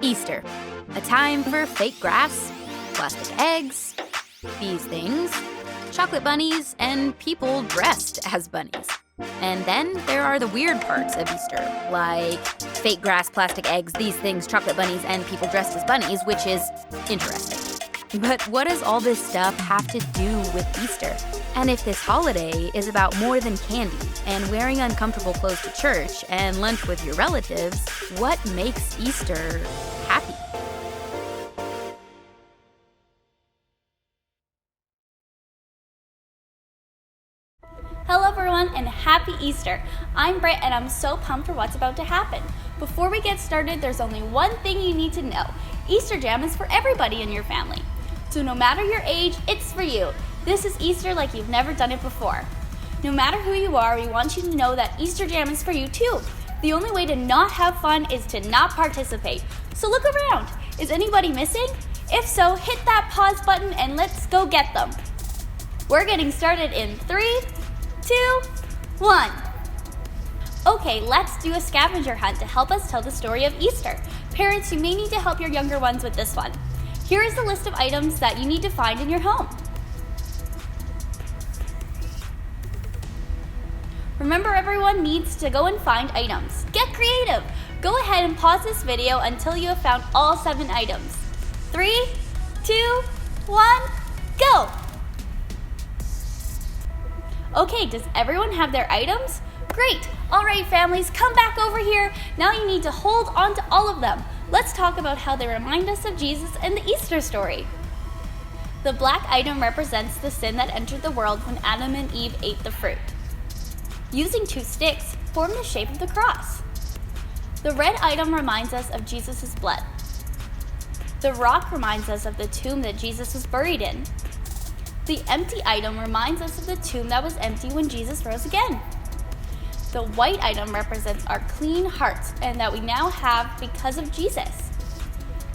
Easter, a time for fake grass, plastic eggs, these things, chocolate bunnies, and people dressed as bunnies. And then there are the weird parts of Easter, like fake grass, plastic eggs, these things, chocolate bunnies, and people dressed as bunnies, which is interesting. But what does all this stuff have to do with Easter? And if this holiday is about more than candy and wearing uncomfortable clothes to church and lunch with your relatives, what makes Easter happy? Hello everyone and happy Easter! I'm Britt and I'm so pumped for what's about to happen. Before we get started, there's only one thing you need to know. Easter Jam is for everybody in your family. So no matter your age, it's for you. This is Easter like you've never done it before. No matter who you are, we want you to know that Easter Jam is for you too. The only way to not have fun is to not participate. So look around. Is anybody missing? If so, hit that pause button and let's go get them. We're getting started in 3, 2, 1. Okay, let's do a scavenger hunt to help us tell the story of Easter. Parents, you may need to help your younger ones with this one. Here is the list of items that you need to find in your home. Remember, everyone needs to go and find items. Get creative! Go ahead and pause this video until you have found all 7 items. 3, 2, 1, go! Okay, does everyone have their items? Great! Alright families, come back over here. Now you need to hold on to all of them. Let's talk about how they remind us of Jesus and the Easter story. The black item represents the sin that entered the world when Adam and Eve ate the fruit. Using 2 sticks, form the shape of the cross. The red item reminds us of Jesus' blood. The rock reminds us of the tomb that Jesus was buried in. The empty item reminds us of the tomb that was empty when Jesus rose again. The white item represents our clean hearts and that we now have because of Jesus.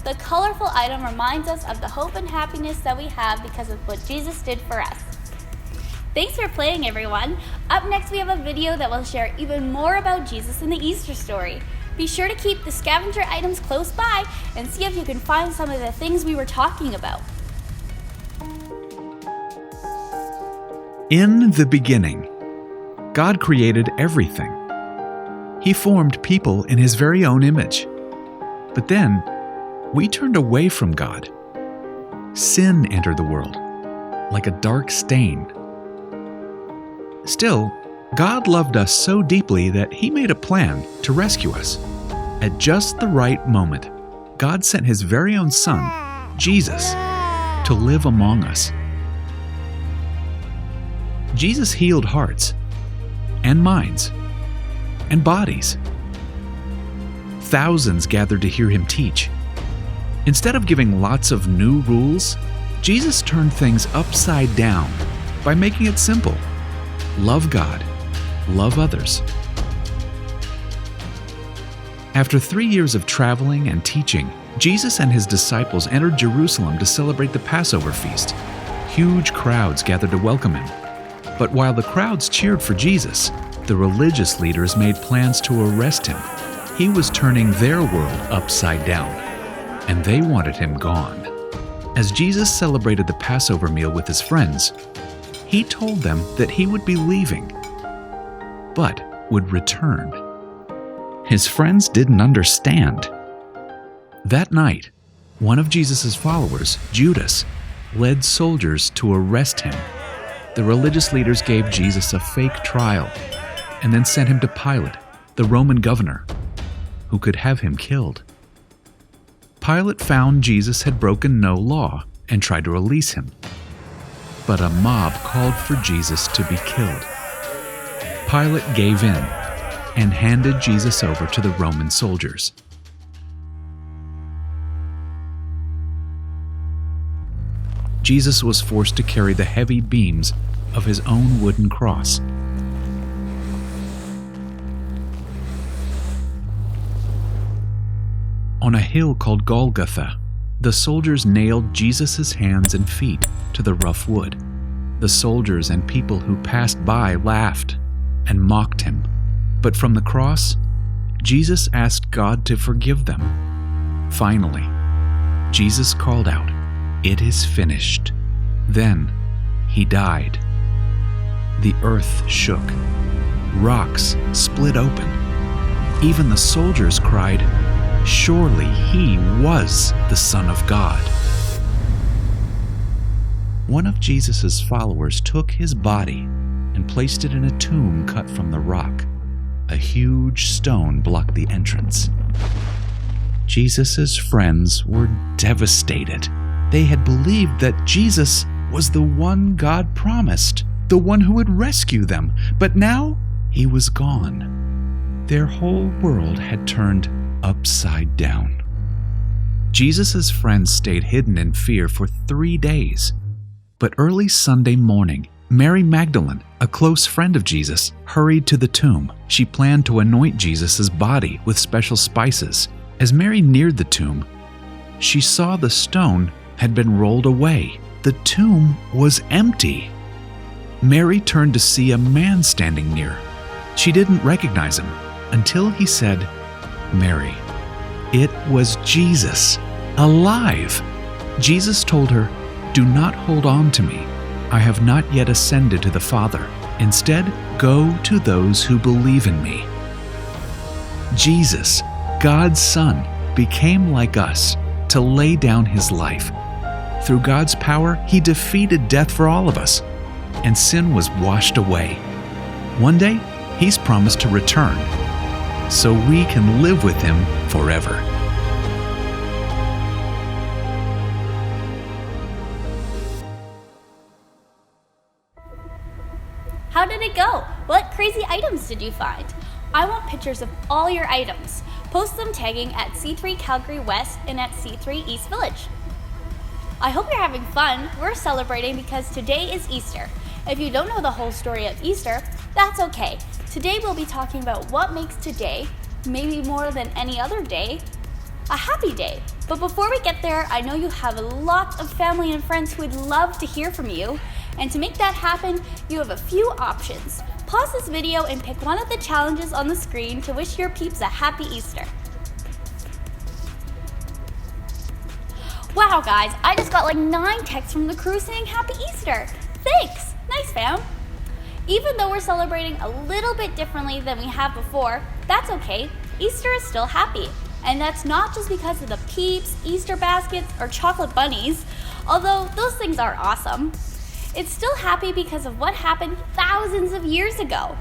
The colorful item reminds us of the hope and happiness that we have because of what Jesus did for us. Thanks for playing, everyone. Up next, we have a video that will share even more about Jesus and the Easter story. Be sure to keep the scavenger items close by and see if you can find some of the things we were talking about. In the beginning, God created everything. He formed people in His very own image. But then, we turned away from God. Sin entered the world, like a dark stain. Still, God loved us so deeply that He made a plan to rescue us. At just the right moment, God sent His very own Son, Jesus, to live among us. Jesus healed hearts, and minds, and bodies. Thousands gathered to hear Him teach. Instead of giving lots of new rules, Jesus turned things upside down by making it simple. Love God, love others. After 3 years of traveling and teaching, Jesus and His disciples entered Jerusalem to celebrate the Passover feast. Huge crowds gathered to welcome Him. But while the crowds cheered for Jesus, the religious leaders made plans to arrest Him. He was turning their world upside down, and they wanted Him gone. As Jesus celebrated the Passover meal with His friends, He told them that He would be leaving, but would return. His friends didn't understand. That night, one of Jesus' followers, Judas, led soldiers to arrest him. The religious leaders gave Jesus a fake trial and then sent him to Pilate, the Roman governor, who could have him killed. Pilate found Jesus had broken no law and tried to release him. But a mob called for Jesus to be killed. Pilate gave in and handed Jesus over to the Roman soldiers. Jesus was forced to carry the heavy beams of his own wooden cross. On a hill called Golgotha, the soldiers nailed Jesus' hands and feet to the rough wood. The soldiers and people who passed by laughed and mocked him. But from the cross, Jesus asked God to forgive them. Finally, Jesus called out, "It is finished." Then he died. The earth shook. Rocks split open. Even the soldiers cried, "Surely he was the Son of God." One of Jesus' followers took his body and placed it in a tomb cut from the rock. A huge stone blocked the entrance. Jesus' friends were devastated. They had believed that Jesus was the one God promised, the one who would rescue them, but now he was gone. Their whole world had turned upside down. Jesus' friends stayed hidden in fear for 3 days. But early Sunday morning, Mary Magdalene, a close friend of Jesus, hurried to the tomb. She planned to anoint Jesus' body with special spices. As Mary neared the tomb, she saw the stone had been rolled away. The tomb was empty. Mary turned to see a man standing near. She didn't recognize him until he said, "Mary." It was Jesus, alive. Jesus told her, "Do not hold on to me. I have not yet ascended to the Father. Instead, go to those who believe in me." Jesus, God's Son, became like us to lay down his life. Through God's power, he defeated death for all of us, and sin was washed away. One day, he's promised to return, so we can live with him forever. How did it go? What crazy items did you find? I want pictures of all your items. Post them tagging at C3 Calgary West and at C3 East Village. I hope you're having fun. We're celebrating because today is Easter. If you don't know the whole story of Easter, that's okay. Today we'll be talking about what makes today, maybe more than any other day, a happy day. But before we get there, I know you have a lot of family and friends who would love to hear from you. And to make that happen, you have a few options. Pause this video and pick one of the challenges on the screen to wish your peeps a happy Easter. Wow guys, I just got like 9 texts from the crew saying happy Easter. Thanks, nice fam. Even though we're celebrating a little bit differently than we have before, that's okay. Easter is still happy. And that's not just because of the peeps, Easter baskets, or chocolate bunnies, although those things are awesome. It's still happy because of what happened thousands of years ago.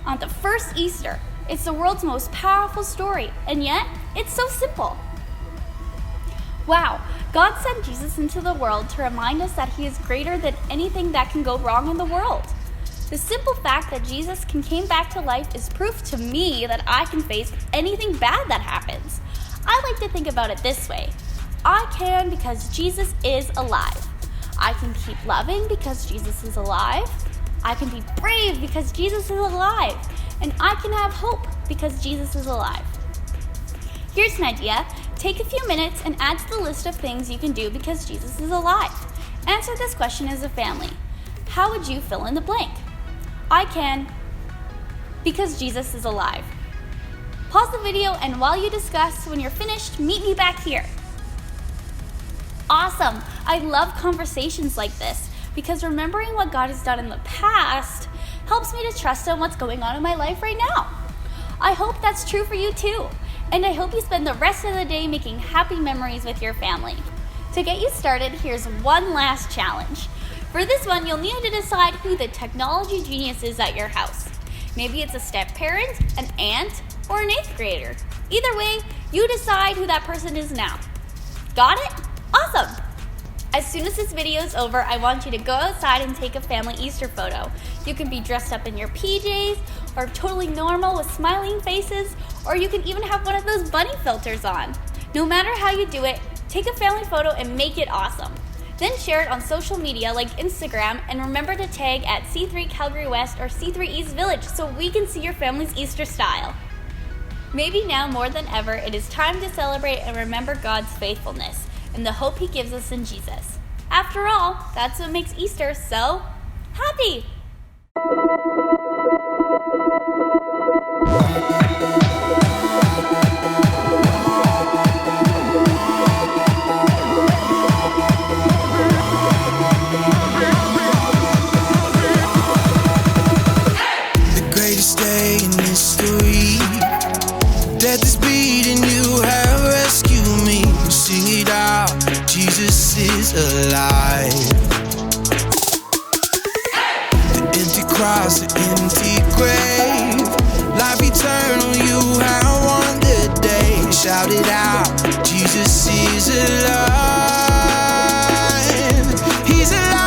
On the first Easter, it's the world's most powerful story, and yet it's so simple. Wow, God sent Jesus into the world to remind us that he is greater than anything that can go wrong in the world. The simple fact that Jesus came back to life is proof to me that I can face anything bad that happens. I like to think about it this way. I can because Jesus is alive. I can keep loving because Jesus is alive. I can be brave because Jesus is alive. And I can have hope because Jesus is alive. Here's an idea. Take a few minutes and add to the list of things you can do because Jesus is alive. Answer this question as a family. How would you fill in the blank? I can because Jesus is alive. Pause the video, and while you discuss, when you're finished, meet me back here. Awesome! I love conversations like this because remembering what God has done in the past helps me to trust in what's going on in my life right now. I hope that's true for you too. and I hope you spend the rest of the day making happy memories with your family. To get you started, here's one last challenge. For this one, you'll need to decide who the technology genius is at your house. Maybe it's a step-parent, an aunt, or an 8th grader. Either way, you decide who that person is now. Got it? Awesome! As soon as this video is over, I want you to go outside and take a family Easter photo. You can be dressed up in your PJs, or totally normal with smiling faces, or you can even have one of those bunny filters on. No matter how you do it, take a family photo and make it awesome. Then share it on social media like Instagram, and remember to tag at C3 Calgary West or C3 East Village so we can see your family's Easter style. Maybe now more than ever, it is time to celebrate and remember God's faithfulness and the hope He gives us in Jesus. After all, that's what makes Easter so happy! The greatest day in history, death is beating, you have rescued me. Sing it out, Jesus is alive. The empty cross, the empty grave, life eternal, you have won the day. Shout it out, Jesus is alive. He's alive.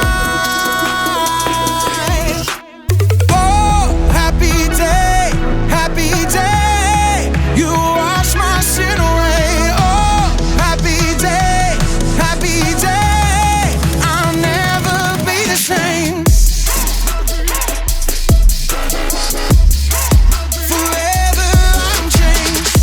Oh, happy day, happy day. You wash my sin away. Oh, happy day, happy day. I'll never be the same. Forever I'm changed.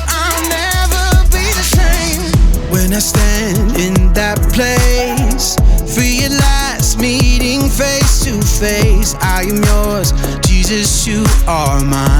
I'll never be the same. When I stand in that place, free at last, meeting face to face, I am yours, Jesus, you are mine.